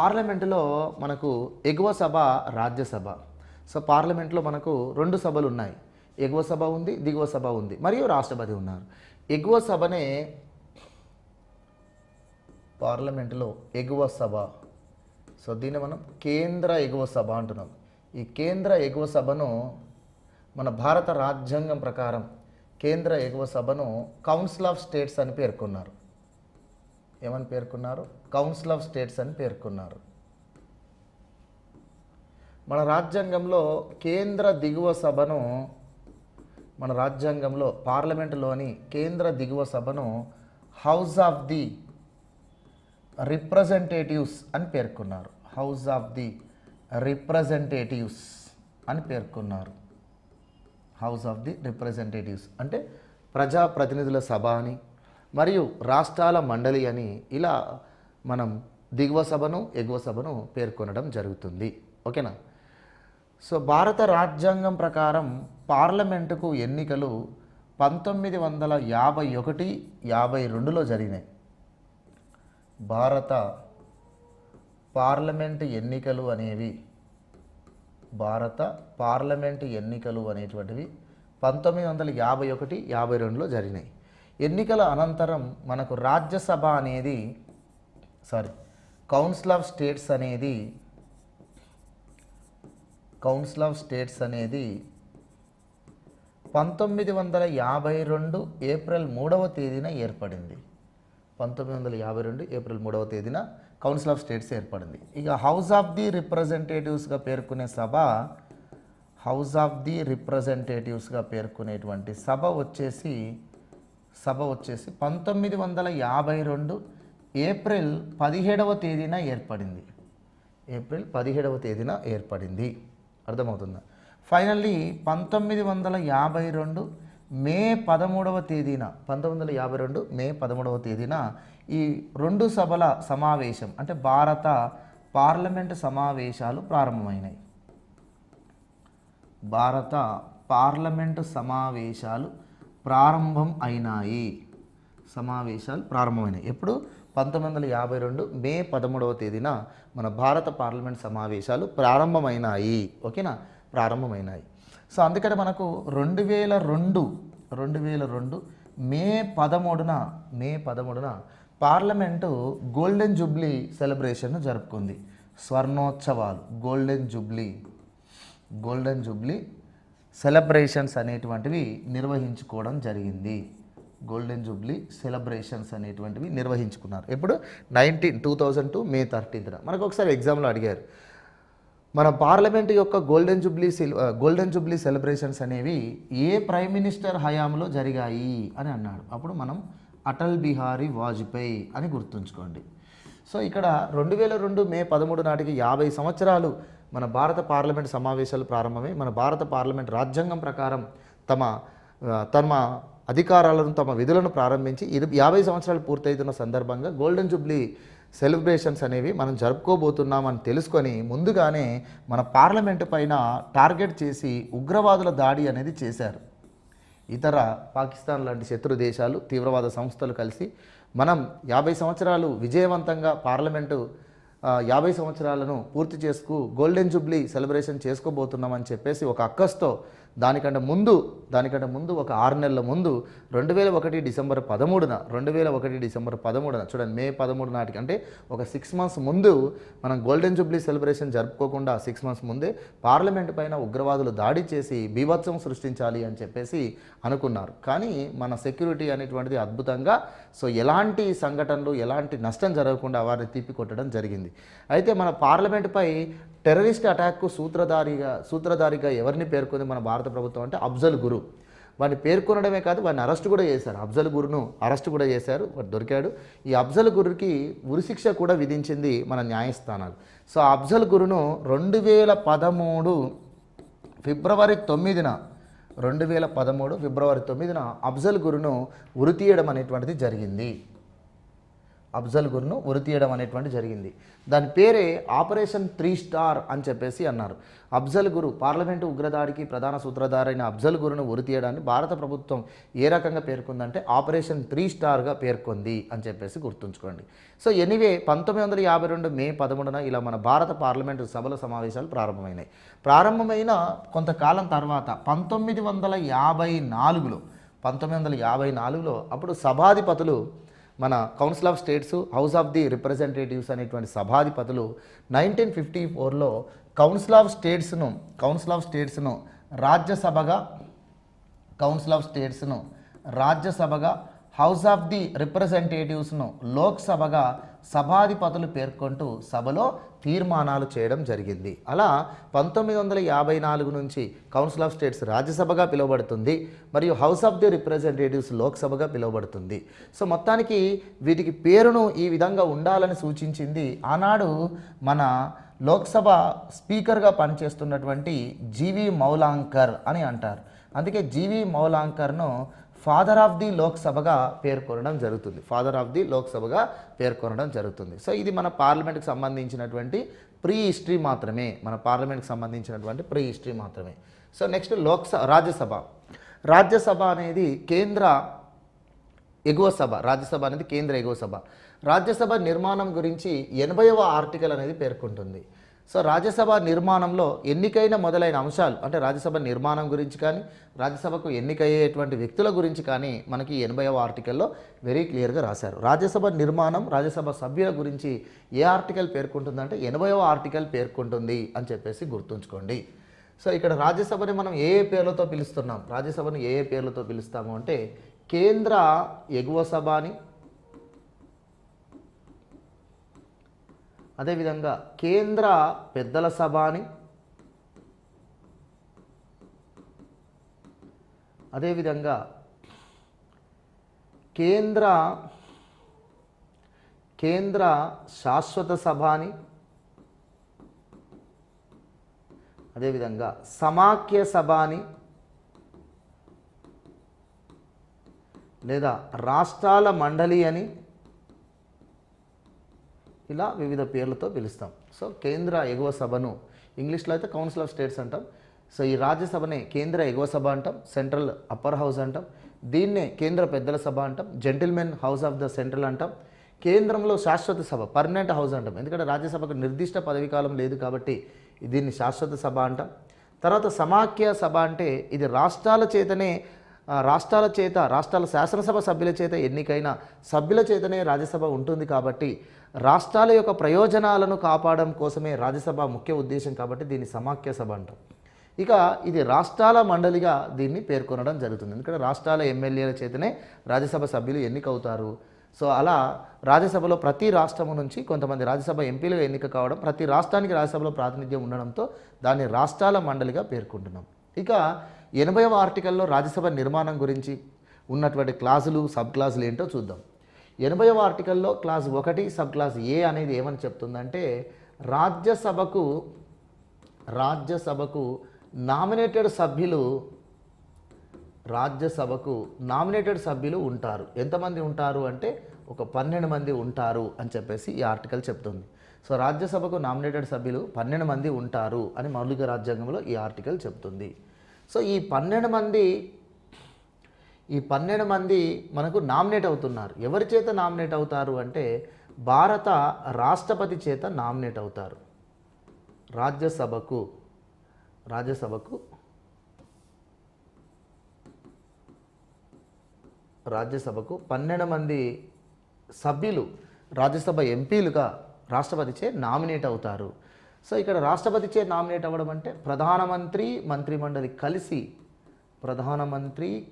పార్లమెంటులో మనకు ఎగువ సభ, రాజ్యసభ. సో పార్లమెంట్లో మనకు రెండు సభలు ఉన్నాయి. ఎగువ సభ ఉంది, దిగువ సభ ఉంది, మరియు రాష్ట్రపతి ఉన్నారు. ఎగువ సభనే పార్లమెంటులో ఎగువ సభ. సో దీన్ని మనం కేంద్ర ఎగువ సభ అంటున్నాం. ఈ కేంద్ర ఎగువ సభను మన భారత రాజ్యాంగం ప్రకారం కేంద్ర ఎగువ సభను కౌన్సిల్ ఆఫ్ స్టేట్స్ అని పేర్కొన్నారు. ఏమని పేర్కొన్నారు? కౌన్సిల్ ఆఫ్ స్టేట్స్ అని పేర్కొన్నారు. మన రాజ్యాంగంలో కేంద్ర దిగువ సభను, మన రాజ్యాంగంలో పార్లమెంటులోని కేంద్ర దిగువ సభను హౌస్ ఆఫ్ ది రిప్రజెంటేటివ్స్ అని పేర్కొన్నారు. హౌస్ ఆఫ్ ది రిప్రజెంటేటివ్స్ అని పేర్కొన్నారు. హౌస్ ఆఫ్ ది రిప్రజెంటేటివ్స్ అంటే ప్రజాప్రతినిధుల సభ అని, మరియు రాష్ట్రాల మండలి అని, ఇలా మనం దిగువ సభను, ఎగువ సభను పేర్కొనడం జరుగుతుంది. ఓకేనా? సో భారత రాజ్యాంగం ప్రకారం పార్లమెంటుకు ఎన్నికలు 1951, 52లో జరిగినాయి. భారత పార్లమెంటు ఎన్నికలు అనేవి, భారత పార్లమెంటు ఎన్నికలు అనేటువంటివి 1951, 52లో జరిగినాయి. ఎన్నికల అనంతరం మనకు రాజ్యసభ అనేది కౌన్సిల్ ఆఫ్ స్టేట్స్ అనేది 1952 ఏప్రిల్ 3వ తేదీన ఏర్పడింది. 1952 ఏప్రిల్ 3వ తేదీన కౌన్సిల్ ఆఫ్ స్టేట్స్ ఏర్పడింది. ఇక house of the రిప్రజెంటేటివ్స్గా పేర్కొనే Sabha, house of the రిప్రజెంటేటివ్స్గా పేర్కొనేటువంటి సభ వచ్చేసి 1952 ఏప్రిల్ 17వ తేదీన ఏర్పడింది. ఏప్రిల్ 17వ తేదీన ఏర్పడింది. అర్థమవుతుందా? ఫైనల్లీ 1952 మే 13వ తేదీన, 1952 మే 13వ తేదీన ఈ రెండు సభల సమావేశం అంటే భారత పార్లమెంటు సమావేశాలు ప్రారంభమైనాయి. భారత పార్లమెంటు సమావేశాలు ప్రారంభమైనాయి. ఎప్పుడు? 1952 మే 13వ తేదీన మన భారత పార్లమెంట్ సమావేశాలు ప్రారంభమైనాయి. ఓకేనా? ప్రారంభమైనాయి. సో అందుకని మనకు 2002 మే 13న పార్లమెంటు గోల్డెన్ జూబ్లీ సెలబ్రేషన్ను జరుపుకుంది. స్వర్ణోత్సవాలు, గోల్డెన్ జూబ్లీ సెలబ్రేషన్స్ అనేటువంటివి నిర్వహించుకోవడం జరిగింది. గోల్డెన్ జూబ్లీ సెలబ్రేషన్స్ అనేటువంటివి నిర్వహించుకున్నారు. ఎప్పుడు? 2002 మే 13న. మనకు ఒకసారి ఎగ్జామ్లో అడిగారు, మన పార్లమెంట్ యొక్క గోల్డెన్ జూబ్లీ సెలబ్రేషన్స్ అనేవి ఏ ప్రైమ్ మినిస్టర్ హయాంలో జరిగాయి అని అన్నాడు. అప్పుడు మనం అటల్ బిహారీ వాజ్పేయి అని గుర్తుంచుకోండి. సో ఇక్కడ 2002 మే 13 నాటికి 50 సంవత్సరాలు మన భారత పార్లమెంట్ సమావేశాలు ప్రారంభమై మన భారత పార్లమెంట్ రాజ్యాంగం ప్రకారం తమ అధికారాలను, తమ విధులను ప్రారంభించి 50 సంవత్సరాలు పూర్తవుతున్న సందర్భంగా గోల్డెన్ జూబ్లీ సెలబ్రేషన్స్ అనేవి మనం జరుపుకోబోతున్నామని తెలుసుకొని ముందుగానే మన పార్లమెంటు పైన టార్గెట్ చేసి ఉగ్రవాదుల దాడి అనేది చేశారు. ఇతర పాకిస్తాన్ లాంటి శత్రు దేశాలు, తీవ్రవాద సంస్థలు కలిసి మనం 50 సంవత్సరాలు విజయవంతంగా పార్లమెంటు 50 సంవత్సరాలను పూర్తి చేసుకు గోల్డెన్ జూబ్లీ సెలబ్రేషన్ చేసుకోబోతున్నామని చెప్పేసి ఒక అక్కస్తో దానికంటే ముందు ఒక 6 నెలల ముందు 2001 డిసెంబర్ 13న చూడండి, మే 13 నాటికి అంటే ఒక 6 మంత్స్ ముందు మనం గోల్డెన్ జూబ్లీ సెలబ్రేషన్ జరుపుకోకుండా 6 మంత్స్ ముందే పార్లమెంట్ పైన ఉగ్రవాదులు దాడి చేసి బీభత్సం సృష్టించాలి అని చెప్పేసి అనుకున్నారు. కానీ మన సెక్యూరిటీ అనేటువంటిది అద్భుతంగా, సో ఎలాంటి సంఘటనలు, ఎలాంటి నష్టం జరగకుండా వారిని తిప్పికొట్టడం జరిగింది. అయితే మన పార్లమెంటుపై టెర్రరిస్ట్ అటాక్కు సూత్రధారిగా ఎవరిని పేర్కొంది మన భారత ప్రభుత్వం అంటే అఫ్జల్ గురు. వాడిని పేర్కొనడమే కాదు, వాడిని అరెస్ట్ కూడా చేశారు. అఫ్జల్ గురును అరెస్ట్ కూడా చేశారు, వాడు దొరికాడు. ఈ అఫ్జల్ గురుకి ఉరిశిక్ష కూడా విధించింది మన న్యాయస్థానాలు. సో అఫ్జల్ గురును 2013 ఫిబ్రవరి 9న అఫ్జల్ గురును ఉరి తీయడం అనేటువంటిది జరిగింది. అఫ్జల్ గురును ఉరితీయడం అనేటువంటి జరిగింది. దాని పేరే ఆపరేషన్ 3 స్టార్ అని చెప్పేసి అన్నారు. అఫ్జల్ గురు పార్లమెంటు ఉగ్రదాడికి ప్రధాన సూత్రధారైన అఫ్జల్ గురును ఉరితీయడాన్ని భారత ప్రభుత్వం ఏ రకంగా పేర్కొందంటే ఆపరేషన్ 3 స్టార్గా పేర్కొంది అని చెప్పేసి గుర్తుంచుకోండి. సో ఎనీవే 1952 మే 13న ఇలా మన భారత పార్లమెంటు సభల సమావేశాలు ప్రారంభమైనాయి. ప్రారంభమైన కొంతకాలం తర్వాత 1954లో అప్పుడు సభాధిపతులు మన council of states, house of the representatives అనేటువంటి సభాధిపతులు 1954లో కౌన్సిల్ ఆఫ్ స్టేట్స్ను రాజ్యసభగా హౌస్ ఆఫ్ ది రిప్రజెంటేటివ్స్ను లోక్సభగా సభాధిపతులు పేర్కొంటూ సభలో తీర్మానాలు చేయడం జరిగింది. అలా 1954 నుంచి కౌన్సిల్ ఆఫ్ స్టేట్స్ రాజ్యసభగా పిలువబడుతుంది మరియు హౌస్ ఆఫ్ ది రిప్రజెంటేటివ్స్ లోక్సభగా పిలువబడుతుంది. సో మొత్తానికి వీటికి పేరును ఈ విధంగా ఉండాలని సూచించింది ఆనాడు మన లోక్సభ స్పీకర్గా పనిచేస్తున్నటువంటి జీవి మౌలాంకర్ అని అంటారు. అందుకే జీవి మౌలాంకర్ను ఫాదర్ ఆఫ్ ది లోక్సభగా పేర్కొనడం జరుగుతుంది. సో ఇది మన పార్లమెంట్కి సంబంధించినటువంటి ప్రీ హిస్టరీ మాత్రమే. సో నెక్స్ట్ రాజ్యసభ అనేది కేంద్ర ఎగువ సభ. రాజ్యసభ నిర్మాణం గురించి 80వ ఆర్టికల్ అనేది పేర్కొంటుంది. సో రాజ్యసభ నిర్మాణంలో ఎన్నికైన మొదలైన అంశాలు అంటే రాజ్యసభ నిర్మాణం గురించి కానీ రాజ్యసభకు ఎన్నికయ్యేటువంటి వ్యక్తుల గురించి కానీ మనకి 80వ ఆర్టికల్లో వెరీ క్లియర్గా రాశారు. రాజ్యసభ నిర్మాణం, రాజ్యసభ సభ్యుల గురించి ఏ ఆర్టికల్ పేర్కొంటుందంటే 80వ ఆర్టికల్ పేర్కొంటుంది అని చెప్పేసి గుర్తుంచుకోండి. సో ఇక్కడ రాజ్యసభని మనం ఏ పేర్లతో పిలుస్తాము అంటే కేంద్ర ఎగువ సభ అని, అదేవిధంగా కేంద్ర పెద్దల సభ అని, అదేవిధంగా కేంద్ర శాశ్వత సభ అని, అదేవిధంగా సమాఖ్య సభ అని లేదా రాష్ట్రాల మండలి అని ఇలా వివిధ పేర్లతో పిలుస్తాం. సో కేంద్ర ఎగువ సభను ఇంగ్లీష్లో అయితే కౌన్సిల్ ఆఫ్ స్టేట్స్ అంటాం. సో ఈ రాజ్యసభనే కేంద్ర ఎగువ సభ అంటాం, సెంట్రల్ అప్పర్ హౌస్ అంటాం. దీన్నే కేంద్ర పెద్దల సభ అంటాం, gentlemen house of the central అంటాం. కేంద్రంలో శాశ్వత సభ పర్మనెంట్ హౌస్ అంటాం, ఎందుకంటే రాజ్యసభకు నిర్దిష్ట పదవీకాలం లేదు కాబట్టి దీన్ని శాశ్వత సభ అంటాం. తర్వాత సమాఖ్య సభ అంటే ఇది రాష్ట్రాల శాసనసభ సభ్యుల చేత ఎన్నికైన సభ్యుల చేతనే రాజ్యసభ ఉంటుంది కాబట్టి రాష్ట్రాల యొక్క ప్రయోజనాలను కాపాడడం కోసమే రాజ్యసభ ముఖ్య ఉద్దేశం కాబట్టి దీన్ని సమాఖ్య సభ అంటాం. ఇక ఇది రాష్ట్రాల మండలిగా దీన్ని పేర్కొనడం జరుగుతుంది, ఎందుకంటే రాష్ట్రాల ఎమ్మెల్యేల చేతనే రాజ్యసభ సభ్యులు ఎన్నికవుతారు. సో అలా రాజ్యసభలో ప్రతి రాష్ట్రం నుంచి కొంతమంది రాజ్యసభ ఎంపీలుగా ఎన్నిక కావడం, ప్రతి రాష్ట్రానికి రాజ్యసభలో ప్రాతినిధ్యం ఉండడంతో దాన్ని రాష్ట్రాల మండలిగా పేర్కొంటున్నాం. ఇక 80వ ఆర్టికల్లో రాజ్యసభ నిర్మాణం గురించి ఉన్నటువంటి క్లాజులు, సబ్ క్లాజులు ఏంటో చూద్దాం. 80వ ఆర్టికల్లో క్లాజ్ 1 సబ్ క్లాజ్ ఏ అనేది ఏమని చెప్తుందంటే రాజ్యసభకు నామినేటెడ్ సభ్యులు ఉంటారు. ఎంతమంది ఉంటారు అంటే ఒక 12 మంది ఉంటారు అని చెప్పేసి ఈ ఆర్టికల్ చెప్తుంది. సో రాజ్యసభకు నామినేటెడ్ సభ్యులు 12 మంది ఉంటారు అని మౌలిక రాజ్యాంగంలో ఈ ఆర్టికల్ చెప్తుంది. సో ఈ 12 మంది మనకు నామినేట్ అవుతున్నారు. ఎవరి చేత నామినేట్ అవుతారు అంటే భారత రాష్ట్రపతి చేత నామినేట్ అవుతారు. రాజ్యసభకు 12 మంది సభ్యులు రాజ్యసభ ఎంపీలుగా రాష్ట్రపతిచే నామినేట్ అవుతారు. సో ఇక్కడ రాష్ట్రపతిచే నామినేట్ అవ్వడం అంటే ప్రధానమంత్రి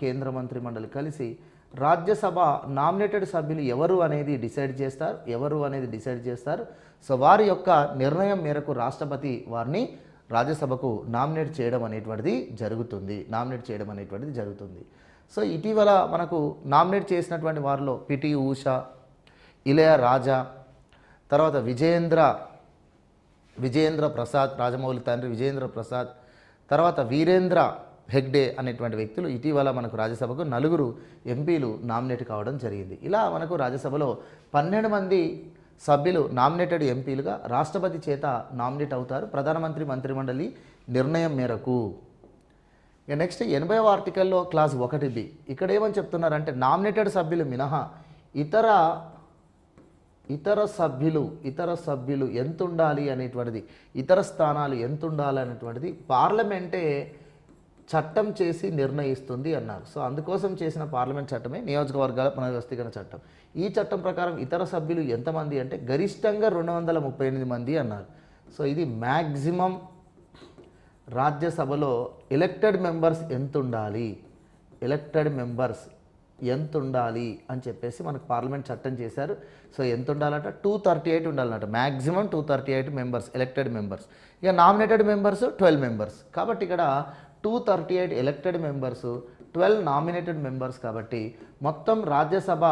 కేంద్ర మంత్రిమండలి కలిసి రాజ్యసభ నామినేటెడ్ సభ్యులు ఎవరు అనేది డిసైడ్ చేస్తారు. సో వారి యొక్క నిర్ణయం మేరకు రాష్ట్రపతి వారిని రాజ్యసభకు నామినేట్ చేయడం అనేటువంటిది జరుగుతుంది. సో ఇటీవల మనకు నామినేట్ చేసినటువంటి వారిలో పిటి ఉషా, ఇళయరాజా, తర్వాత విజయేంద్ర ప్రసాద్, రాజమౌళి తండ్రి విజయేంద్ర ప్రసాద్, తర్వాత వీరేంద్ర హెగ్డే అనేటువంటి వ్యక్తులు ఇటీవల మనకు రాజ్యసభకు 4 ఎంపీలు నామినేట్ కావడం జరిగింది. ఇలా మనకు రాజ్యసభలో 12 మంది సభ్యులు నామినేటెడ్ ఎంపీలుగా రాష్ట్రపతి చేత నామినేట్ అవుతారు ప్రధానమంత్రి మంత్రిమండలి నిర్ణయం మేరకు. ఇక నెక్స్ట్ 80వ ఆర్టికల్లో క్లాస్ 1B ఇక్కడ ఏమని చెప్తున్నారంటే నామినేటెడ్ సభ్యులు మినహా ఇతర సభ్యులు ఎంత ఉండాలి అనేటువంటిది, ఇతర స్థానాలు ఎంత ఉండాలి అనేటువంటిది పార్లమెంటే చట్టం చేసి నిర్ణయిస్తుంది అన్నారు. సో అందుకోసం చేసిన పార్లమెంట్ చట్టమే నియోజకవర్గాల పునర్వ్యవస్థీకరణ చట్టం. ఈ చట్టం ప్రకారం ఇతర సభ్యులు ఎంతమంది అంటే గరిష్టంగా 238 మంది అన్నారు. సో ఇది మ్యాక్సిమం రాజ్యసభలో ఎలక్టెడ్ మెంబర్స్ ఎంత ఉండాలి అని చెప్పేసి మనకు పార్లమెంట్ చట్టం చేశారు. సో ఎంత ఉండాలంట 238 ఉండాలన్నమాట. Maximum 238 members elected members. ఇక నామినేటెడ్ మెంబర్స్ 12 మెంబర్స్. కాబట్టి ఇక్కడ 238 ఎలక్టెడ్ మెంబర్స్ 12 నామినేటెడ్ మెంబర్స్. కాబట్టి మొత్తం రాజ్యసభ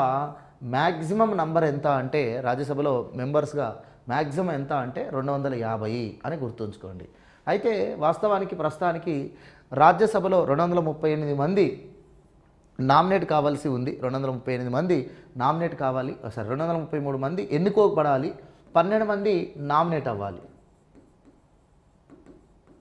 మ్యాక్సిమం నంబర్ ఎంత అంటే రాజ్యసభలో మెంబర్స్గా మ్యాక్సిమం ఎంత అంటే 250 అని గుర్తుంచుకోండి. అయితే వాస్తవానికి ప్రస్తుతానికి రాజ్యసభలో 238 మంది నామినేట్ కావాల్సి ఉంది. 238 మంది నామినేట్ కావాలి. 233 మంది ఎన్నుకోబడాలి. 12 మంది నామినేట్ అవ్వాలి.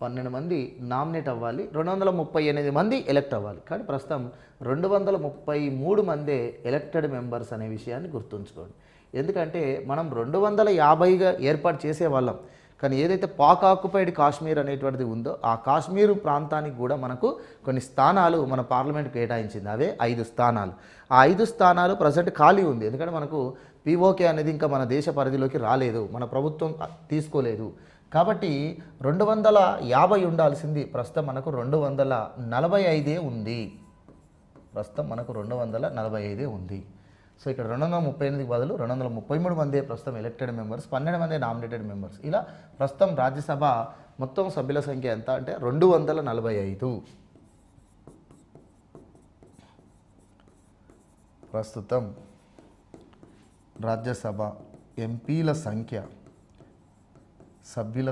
12 మంది నామినేట్ అవ్వాలి. 238 మంది ఎలక్ట్ అవ్వాలి. కానీ ప్రస్తుతం 233 మందే ఎలక్టెడ్ మెంబర్స్ అనే విషయాన్ని గుర్తుంచుకోండి. ఎందుకంటే మనం 250గా ఏర్పాటు చేసేవాళ్ళం. కానీ ఏదైతే పాక్ ఆక్యుపైడ్ కాశ్మీర్ అనేటువంటిది ఉందో ఆ కాశ్మీరు ప్రాంతానికి కూడా మనకు కొన్ని స్థానాలు మన పార్లమెంట్ కేటాయించింది. అవే 5 స్థానాలు. ఆ 5 స్థానాలు ప్రజెంట్ ఖాళీ ఉంది. ఎందుకంటే మనకు పీఓకే అనేది ఇంకా మన దేశ పరిధిలోకి రాలేదు, మన ప్రభుత్వం తీసుకోలేదు. కాబట్టి 250 ఉండాల్సింది. ప్రస్తుతం మనకు 245 ఉంది. ప్రస్తుతం మనకు 245 ఉంది. సో ఇక్కడ 238కి బదులు 233 మందే ప్రస్తుతం ఎలక్టెడ్ మెంబర్స్, 12 మందే నామినేటెడ్ మెంబర్స్. ఇలా ప్రస్తుతం రాజ్యసభ మొత్తం సభ్యుల సంఖ్య ఎంత అంటే 245. ప్రస్తుతం రాజ్యసభ ఎంపీల సంఖ్య సభ్యుల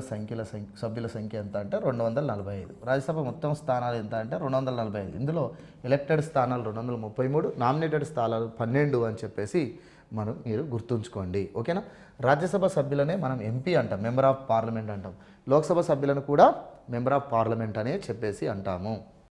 సంఖ్య ఎంత అంటే 245. రాజ్యసభ మొత్తం స్థానాలు ఎంత అంటే 245. ఇందులో ఎలక్టెడ్ స్థానాలు 233, నామినేటెడ్ స్థానాలు 12 అని చెప్పేసి మీరు గుర్తుంచుకోండి. ఓకేనా? రాజ్యసభ సభ్యులనే మనం ఎంపీ అంటాం, మెంబర్ ఆఫ్ పార్లమెంట్ అంటాం. లోక్సభ సభ్యులను కూడా మెంబర్ ఆఫ్ పార్లమెంట్ అనే చెప్పేసి అంటాము.